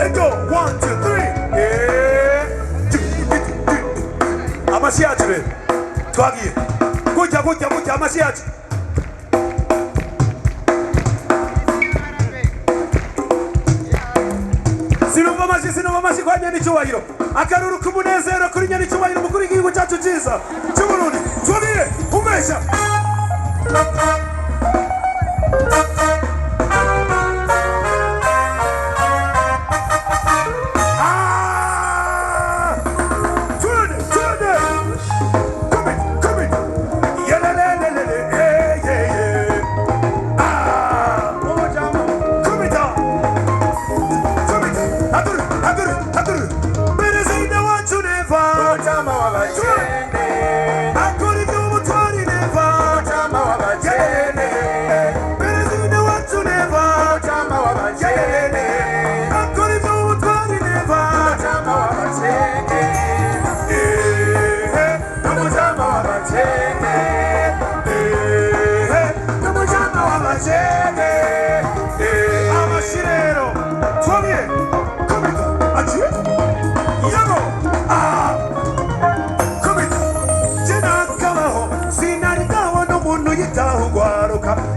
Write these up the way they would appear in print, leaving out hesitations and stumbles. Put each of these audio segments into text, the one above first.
Let's go. 1, 2, 3. Yeah. Amasiaje. Twagiye. Kujya amasiaje. Sinumva amashyi kwa nyanicyubahiro. Akaruru k'umunezero kuri nyanicyubahiro mukuru w'igihugu cyacu cyiza cy'Uburundi. Twagiye umesha.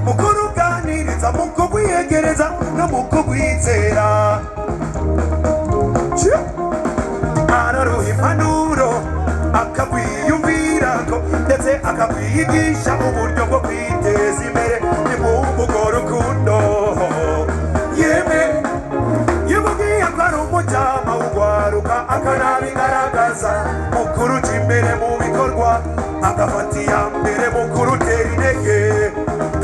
Mukuruganiriza muko kwiyegereza no muko kwizera araruha impanuro akakwiyumvirako ndetse akakwiyigisha uburyo bwo kwiteza imbere ni mu rukundo yeme yibubwiye ko ari umujyama ugwaruka akanabigaragaza mukuru uca imbere mu bikorwa agafata iya mbere mukuru utera intege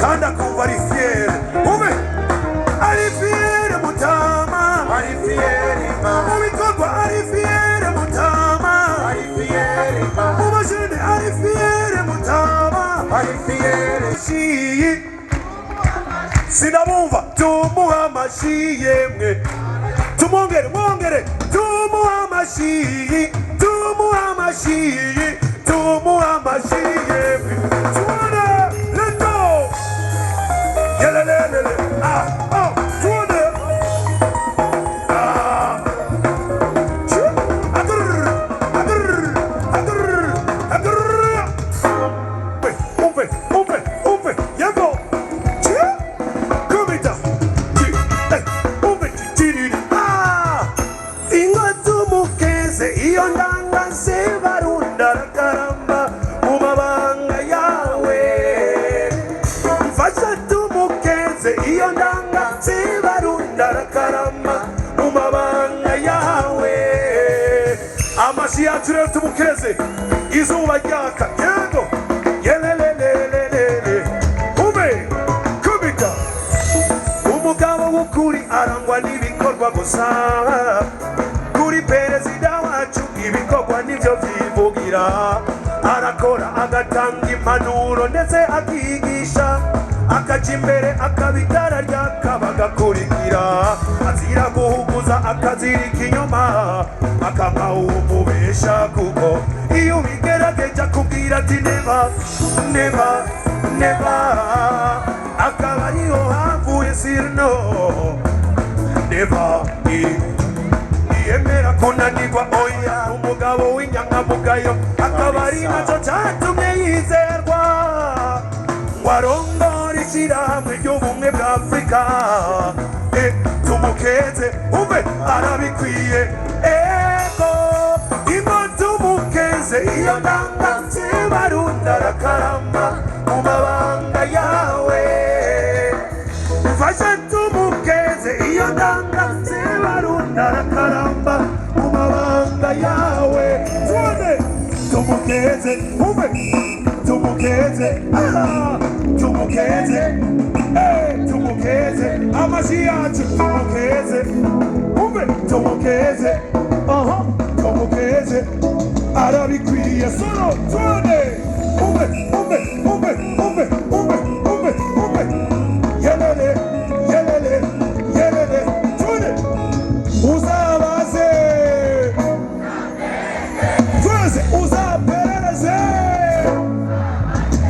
kandi akumva ari fier ube ari fier mutama ari fier mu bikorwa ari fier mutama ari fier mu bajene ari fier mutama ari fier shiyi sinabumva tumuha amashyi yemwe tumwongere tumuha amashyi tumuha amashyi tumuha amashyi yemwe tubona let's go yelelelele tubona umve yego kumita ingo tumukeze iyo ndanga zibarunda rakaramba mu mabanga yawe mfasha tumukeze iyo ndanga zibarunda rakaramba mu mabanga yawe amashyi yacu rero tumukeze izuba ryaka yego yelelelelele ube kubita umugabo w'ukuri arangwa n'ibikorwa gusa kuri perezida wacu ibikorwa nivyo vyivugira arakora agatanga impanuro ndetse akigisha akaja imbere akabitara ryakaba agakurikira azira guhuguza akazirika inyuma akama umubesha kuko iyo ubigerageje akubwira ati neva akaba ariho havuye sirno neva yemera kunanirwa oya umugabo w'inyangamugayo akaba ari nacyo cyatumye yizerwa ngo arongore ishyirahamwe ry'ubumwe bwa Afurika tumukeze umve arabikwiye ego ingo tumukeze iyo ndanga zibarunda rakaramba mu mabanga yawe mfashe tumukeze iyo ndanga zibarunda rakaramba mu mabanga yawe tuone tumukeze umve tumukeze tumukeze amashyi yacu tumukeze umve tumukeze tumukeze arabikwiye solo tuone umve yelele tuone uzabaze twese uzaperereze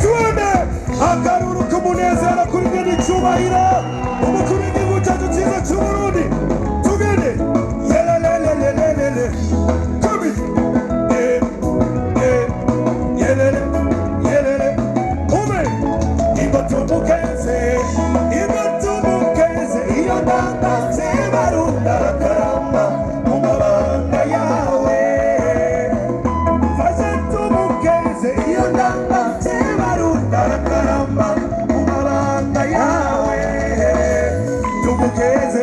tuone akaruru k'umunezero kuri nyanicyubahiro umukuru w'igihugu cyacu cyiza cy'Uburundi tugende ndangatse barunda karama mu mabanga yawe maze tumukeze iyo ndangatse barunda karama mu mabanga yawe tumukeze